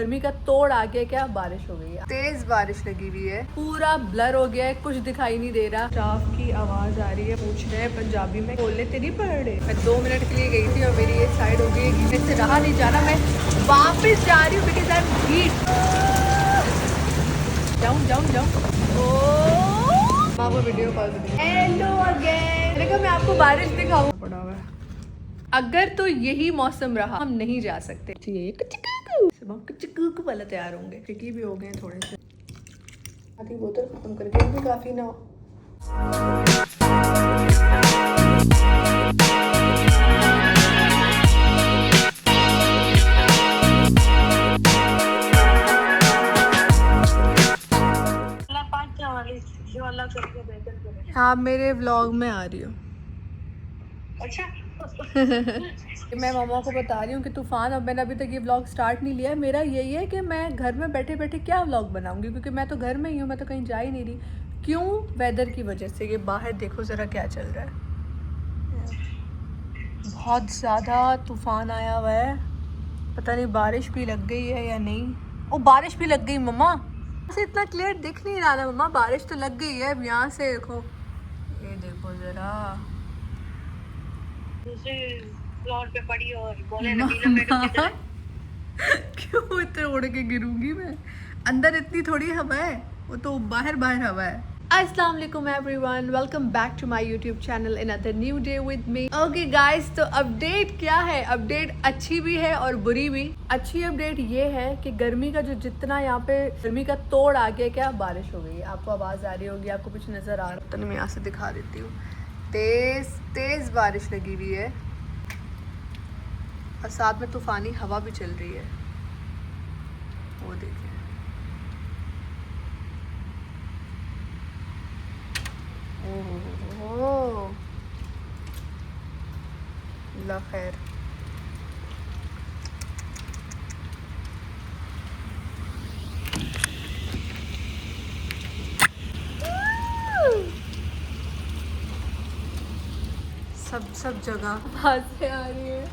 गर्मी का तोड़ आ गया क्या, बारिश हो गई है, तेज बारिश लगी हुई है, पूरा ब्लर हो गया है, कुछ दिखाई नहीं दे रहा। स्टाफ की आवाज आ रही है, पूछ रहे हैं पंजाबी में बोले तो नहीं पड़ रहे। मैं 2 मिनट के लिए गई थी और मेरी ये साइड हो गई, मेरे से रहा नहीं जाना, मैं वापस जा रही हूँ बिकॉज़ आई एम हीट। जाऊँ वो वीडियो कॉल कर। हेलो अगेन, मैंने कहा मैं आपको बारिश दिखाऊं। पड़ा हुआ है। अगर तो यही मौसम रहा हम नहीं जा सकते। कुछ वाला तैयार होंगे, फिकी भी हो गए थोड़े से। आधी बोतल खत्म करके भी काफी ना हो। आप मेरे व्लॉग में आ रही हो। अच्छा मैं मामा को बता रही हूँ कि तूफान, अब मैंने अभी तक ये व्लॉग स्टार्ट नहीं लिया है। मेरा यही है कि मैं घर में बैठे बैठे क्या व्लॉग बनाऊंगी, क्योंकि मैं तो घर में ही हूँ, मैं तो कहीं जा ही नहीं रही। क्यों? वेदर की वजह से। ये बाहर देखो ज़रा क्या चल रहा है, बहुत ज़्यादा तूफान आया हुआ है। पता नहीं बारिश भी लग गई है या नहीं। ओ बारिश भी लग गई मम्मा, से इतना क्लियर दिख नहीं रहा ना मम्मा, बारिश तो लग गई है। यहाँ से देखो, ये देखो ज़रा दूसरे फ्लोर पे पड़ी और बोले नबीला मैडम किधर है? क्यों इतने उड़ के गिरूंगी मैं? अंदर इतनी थोड़ी हवा है, वो तो बाहर हवा है। अस्सलाम वालेकुम everyone, welcome back to my YouTube channel in other new day with me. Okay guys, तो अपडेट क्या है? अपडेट अच्छी भी है और बुरी भी। अच्छी अपडेट ये है कि गर्मी का जो जितना यहाँ पे गर्मी का तोड़ आ गया क्या, बारिश हो गई है। आपको आवाज़ आ रही होगी, आपको कुछ नज़र आ रहा है तो मैं यहाँ से दिखा देती हूँ। तेज़ बारिश लगी हुई है और साथ में तूफ़ानी हवा भी चल रही है। वो देखिए, ओह ला खैर। सब जगह आवाज़ें आ रही है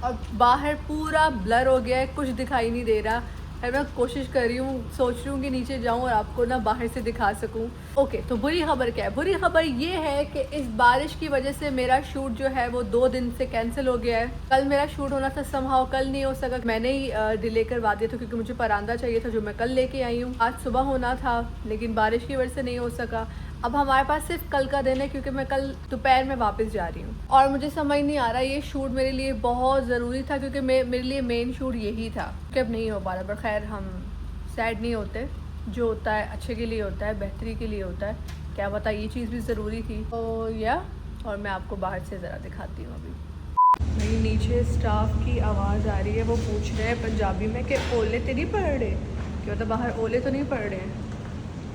और बाहर पूरा ब्लर हो गया है, कुछ दिखाई नहीं दे रहा है। मैं कोशिश कर रही हूँ, सोच रही हूँ कि नीचे जाऊँ और आपको ना बाहर से दिखा सकूँ। ओके, तो बुरी खबर क्या है? बुरी खबर ये है कि इस बारिश की वजह से मेरा शूट जो है वो 2 दिन से कैंसिल हो गया है। कल मेरा शूट होना था, समहाउ कल नहीं हो सका। मैंने ही डिले करवा दिया था क्योंकि मुझे परांदा चाहिए था जो मैं कल लेके आई हूँ। आज सुबह होना था लेकिन बारिश की वजह से नहीं हो सका। अब हमारे पास सिर्फ कल का दिन है क्योंकि मैं कल दोपहर में वापस जा रही हूँ और मुझे समझ नहीं आ रहा ये शूट मेरे लिए बहुत ज़रूरी था क्योंकि मेरे लिए मेन शूट यही था कि अब नहीं हो पा रहा। पर खैर हम सैड नहीं होते, जो होता है अच्छे के लिए होता है, बेहतरी के लिए होता है। क्या पता ये चीज़ भी ज़रूरी थी। तो और मैं आपको बाहर से ज़रा दिखाती हूँ। अभी मेरी नीचे स्टाफ की आवाज़ आ रही है, वो पूछ रहे हैं पंजाबी में कि ओले तो नहीं पड़ रहे, क्या मतलब बाहर ओले तो नहीं पड़ रहे हैं?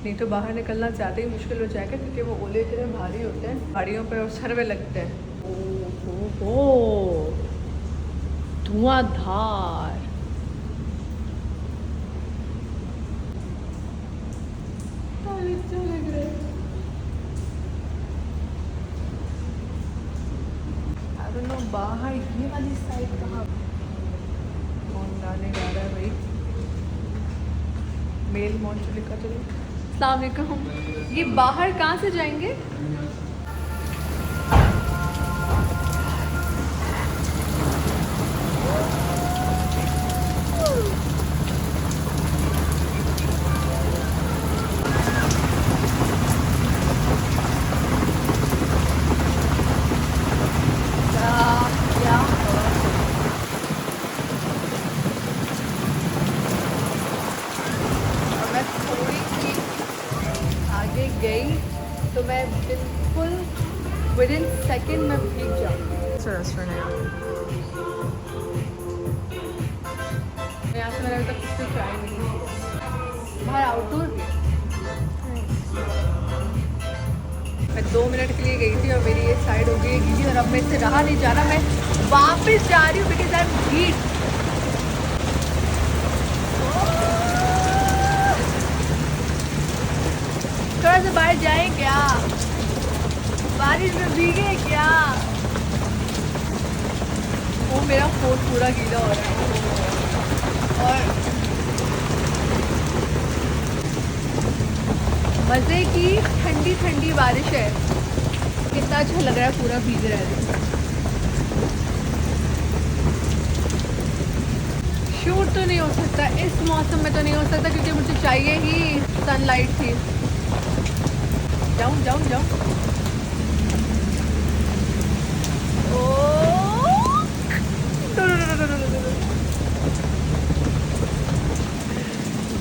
नहीं तो बाहर निकलना ज़्यादा ही मुश्किल हो जाएगा क्योंकि वो ओले इतने भारी होते हैं, गाड़ियों पर और सर में लगते हैं। ओह धुआंधार। बाहर ये वाली साइड कहाँ कौन गाने गा रहा है भाई? मेल मॉन्चो लिखा तो नहीं। अस्सलाम वालेकुम, ये बाहर कहाँ से जाएंगे? गई तो मैं बिल्कुल विदिन सेकेंड में भीग जाऊँगी। रेस्टोरेंट है यहाँ से, मैंने अभी तक कुछ ट्राई नहीं किया। बाहर आउटडोर भी। मैं 2 मिनट के लिए गई थी और मेरी ये साइड हो गई गीली और अब मेरे से रहा नहीं जाना, मैं वापस जा रही हूँ बिकॉज़ आई एम हीट। थोड़ा सा बाहर जाए क्या? बारिश में भीगे क्या? वो मेरा फोन पूरा गीला हो रहा है और मज़े की ठंडी ठंडी बारिश है। कितना अच्छा लग रहा है, पूरा भीग रहा है। शूट तो नहीं हो सकता इस मौसम में, तो नहीं हो सकता क्योंकि मुझे चाहिए ही सनलाइट थी। जाऊँ जाऊँ जाऊँ।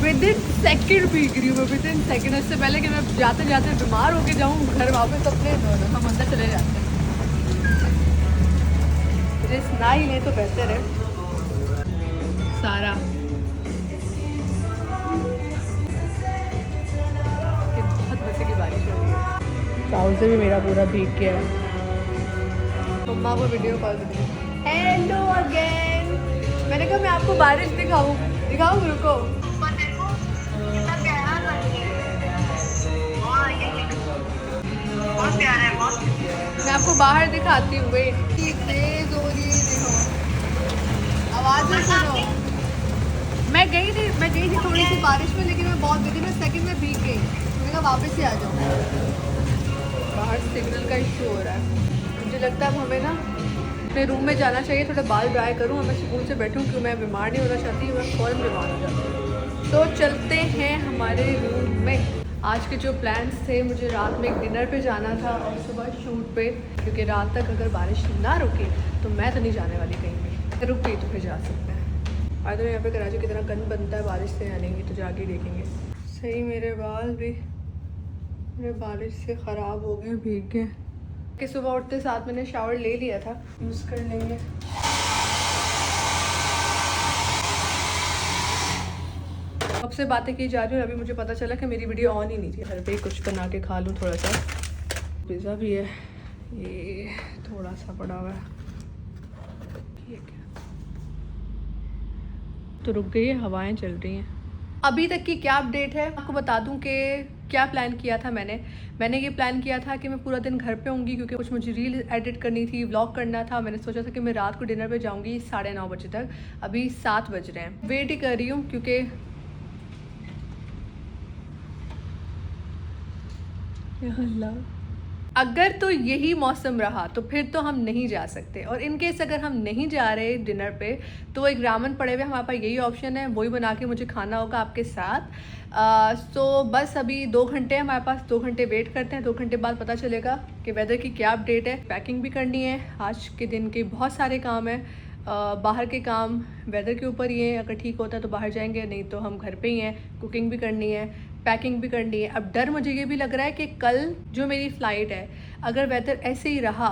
विदिन सेकंड भीग रही हूँ मैं, विदिन सेकंड। इससे पहले कि मैं जाते जाते बीमार होके जाऊँ घर वापस अपने, हम अंदर चले जाते हैं। रिस्क ना ही ले तो बेहतर है। सारा बहुत मजे की बारिश हो रही है। ट्राउजर भी मेरा पूरा भीग गया है। मम्मा को वीडियो कॉल कर दी। Hello again. मैंने कहा मैं आपको बारिश दिखाऊं, दिखाऊं, रुको। मैं आपको बाहर दिखाती हूँ। वेट, तेज हो रही है, देखो आवाज़ सुनो। मैं गई थी थोड़ी सी बारिश में, लेकिन मैं बहुत विदिन सेकंड में भीग गई। मैंने कहा वापस ही आ जाऊँ। बाहर सिग्नल का इशू हो रहा है। मुझे लगता है अब हमें ना अपने रूम में जाना चाहिए, थोड़ा बाल ड्राई करूँ, मैं सुकून से बैठूँ, क्योंकि मैं बीमार नहीं होना चाहती, मैं फ़ौरन बीमार हो जाती हूँ। तो चलते हैं हमारे रूम में। आज के जो प्लान्स थे, मुझे रात में एक डिनर पे जाना था और सुबह शूट पे, क्योंकि रात तक अगर बारिश ना रुकी तो मैं तो नहीं जाने वाली कहीं भी। रुक गई तो फिर जा सकते हैं। आज तो यहाँ पे कराची की तरह गंद बनता है बारिश से, आनेंगी तो जाके देखेंगे। सही मेरे बाल भी मेरे बारिश से ख़राब हो गए, भीग गए। कि सुबह उठते साथ मैंने शावर ले लिया था, यूज़ कर लेंगे। अब से बातें की जा रही हूँ। अभी मुझे पता चला कि मेरी वीडियो ऑन ही नहीं थी। घर पे कुछ बना के खा लूँ थोड़ा सा। पिज़्ज़ा भी है, ये थोड़ा सा पड़ा हुआ है। ठीक है, तो रुक गई है, हवाएं चल रही हैं। अभी तक की क्या अपडेट है आपको बता दूं कि क्या प्लान किया था मैंने ये प्लान किया था कि मैं पूरा दिन घर पे होंगी, क्योंकि कुछ मुझे रील एडिट करनी थी, व्लॉग करना था। मैंने सोचा था कि मैं रात को डिनर पे जाऊंगी 9:30 बजे तक। अभी 7 बज रहे हैं, वेट ही कर रही हूँ क्योंकि अगर तो यही मौसम रहा तो फिर तो हम नहीं जा सकते। और इन केस अगर हम नहीं जा रहे डिनर पे, तो एक रामन पड़े हुए हमारे पास, यही ऑप्शन है, वही बना के मुझे खाना होगा आपके साथ। तो बस अभी 2 घंटे हमारे पास, 2 घंटे वेट करते हैं। 2 घंटे बाद पता चलेगा कि वेदर की क्या अपडेट है। पैकिंग भी करनी है, आज के दिन के बहुत सारे काम हैं। बाहर के काम वेदर के ऊपर ही है, अगर ठीक होता है तो बाहर जाएंगे, नहीं तो हम घर पे ही हैं। कुकिंग भी करनी है, पैकिंग भी करनी है। अब डर मुझे ये भी लग रहा है कि कल जो मेरी फ़्लाइट है, अगर वेदर ऐसे ही रहा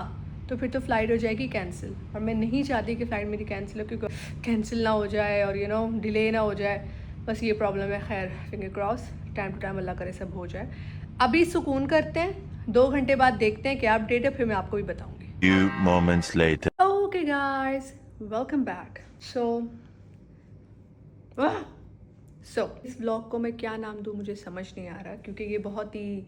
तो फिर तो फ़्लाइट हो जाएगी कैंसिल। और मैं नहीं चाहती कि फ़्लाइट मेरी कैंसिल हो, क्योंकि कैंसिल ना हो जाए और डिले ना हो जाए, बस ये प्रॉब्लम है। खैर finger cross, time to time अल्लाह करे सब हो जाए। अभी सुकून करते हैं, 2 घंटे बाद देखते हैं क्या अपडेट है, फिर मैं आपको भी बताऊँगी। Few moments later. Okay guys, welcome back. So इस ब्लॉग को मैं क्या नाम दूँ मुझे समझ नहीं आ रहा, क्योंकि ये बहुत ही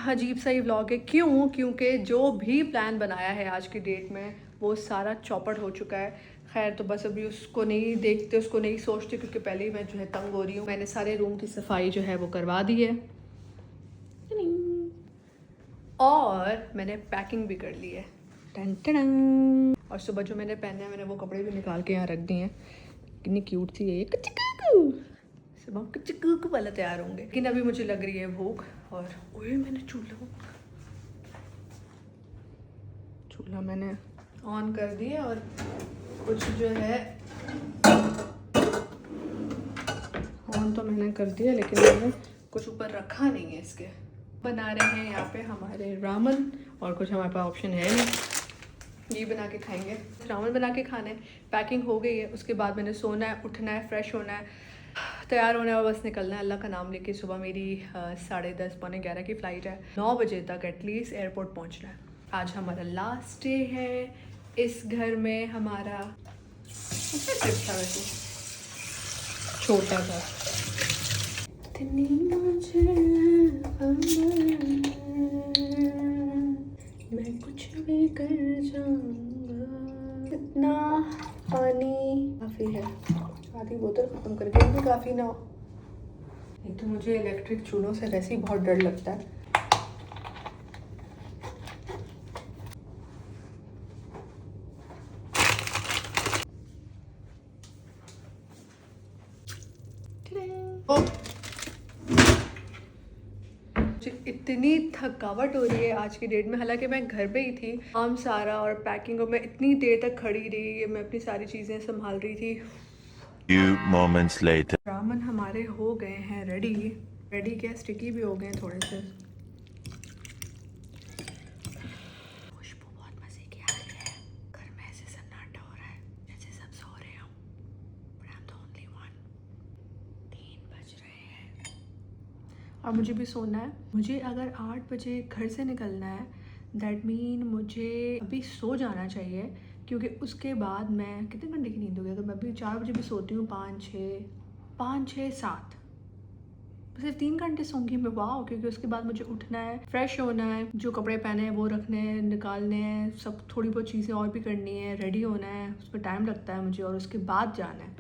अजीब सा ही व्लॉग है। क्यों? क्योंकि जो भी प्लान बनाया है आज की डेट में वो सारा चौपट हो चुका है। खैर तो बस अभी उसको नहीं देखते, उसको नहीं सोचते, क्योंकि पहले ही मैं जो है तंग हो रही हूँ। मैंने सारे रूम की सफाई जो है वो करवा दी है और मैंने पैकिंग भी कर ली है। टन टन। और सुबह जो मैंने पहने हैं, मैंने वो कपड़े भी निकाल के यहाँ रख दिए हैं। कितनी क्यूट थी ये, सुबह कुछ वाला तैयार होंगे। लेकिन अभी मुझे लग रही है भूख, और ओए मैंने चूल्हा मैंने ऑन कर दिया, और कुछ जो है ऑन तो मैंने कर दिया, लेकिन मैंने कुछ ऊपर रखा नहीं है। इसके बना रहे हैं यहाँ पे हमारे रामन, और कुछ हमारे पास ऑप्शन है नहीं, ये बना के खाएंगे। रामन बना के खाना है। पैकिंग हो गई है, उसके बाद मैंने सोना है, उठना है, फ्रेश होना है, तैयार होना है और बस निकलना है अल्लाह का नाम लेके। सुबह मेरी 10:30 पौने 11 की फ़्लाइट है। 9 बजे तक एटलीस्ट एयरपोर्ट पहुंचना है। आज हमारा लास्ट डे है इस घर में। हमारा ट्रिप था वैसे, छोटा था। मैं कुछ भी कर जाऊंगा। इतना पानी काफ़ी है, आधी बोतल ख़त्म कर गई भी काफ़ी ना हो। एक तो मुझे इलेक्ट्रिक चूल्हों से वैसे ही बहुत डर लगता है। इतनी थकावट हो रही है आज की डेट में, हालांकि मैं घर पे ही थी, काम सारा और पैकिंग, और मैं इतनी देर तक खड़ी रही, मैं अपनी सारी चीज़ें संभाल रही थी। Few moments later. रामन हमारे हो गए हैं रेडी। क्या स्टिकी भी हो गए हैं थोड़े से। खुशबू बहुत मजे की आ रही है। घर में ऐसे सन्नाटा हो रहा है जैसे सब सो रहे हो, but I'm the only one। 3 बज रहे हैं और मुझे भी सोना है। मुझे अगर 8 बजे घर से निकलना है, दैट मीन मुझे अभी सो जाना चाहिए, क्योंकि उसके बाद मैं कितने घंटे की नींद होगी? अगर मैं अभी 4 बजे भी सोती हूँ, 5, 6, 7, सिर्फ 3 घंटे सोऊंगी मैं। वाह, क्योंकि उसके बाद मुझे उठना है, फ्रेश होना है, जो कपड़े पहने हैं वो रखने हैं, निकालने हैं, सब थोड़ी बहुत चीज़ें और भी करनी है, रेडी होना है, उसमें टाइम लगता है मुझे, और उसके बाद जाना है।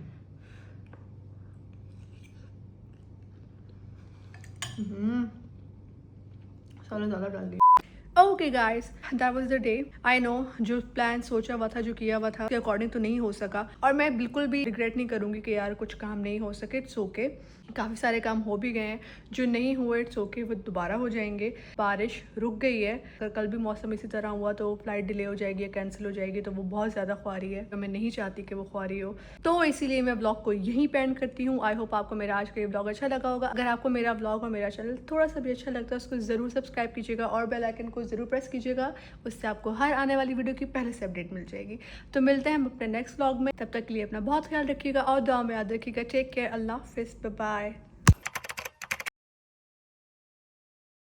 सारा ज़्यादा डाल दिया। Okay guys, that was the day. I know जो प्लान सोचा हुआ था, जो किया हुआ था, उसके अकॉर्डिंग तो नहीं हो सका, और मैं बिल्कुल भी रिग्रेट नहीं करूँगी कि यार कुछ काम नहीं हो सके। इट्स ओके, काफ़ी सारे काम हो भी गए हैं, जो नहीं हुए इट्स ओके, वो दोबारा हो जाएंगे। बारिश रुक गई है, अगर कल भी मौसम इसी तरह हुआ तो फ्लाइट डिले हो जाएगी या कैंसिल हो जाएगी, तो वो बहुत ज़्यादा ख्वारी है, तो मैं नहीं चाहती कि वो ख्वारी हो, तो इसीलिए मैं ब्लॉग को यहीं पे एंड करती हूँ। आई होप आपको मेरा आज का ये ब्लॉग अच्छा लगा होगा। अगर आपको मेरा ब्लॉग और मेरा चैनल थोड़ा सा भी अच्छा लगता है, उसको ज़रूर सब्सक्राइब कीजिएगा और बेल आइकन को ज़रूर प्रेस कीजिएगा, उससे आपको हर आने वाली वीडियो की पहले से अपडेट मिल जाएगी। तो मिलते हैं हम अपने नेक्स्ट ब्लॉग में, तब तक के लिए अपना बहुत ख्याल रखिएगा और दुआ में याद रखिएगा। टेक केयर, अल्लाह हाफिज़, बाय बाय।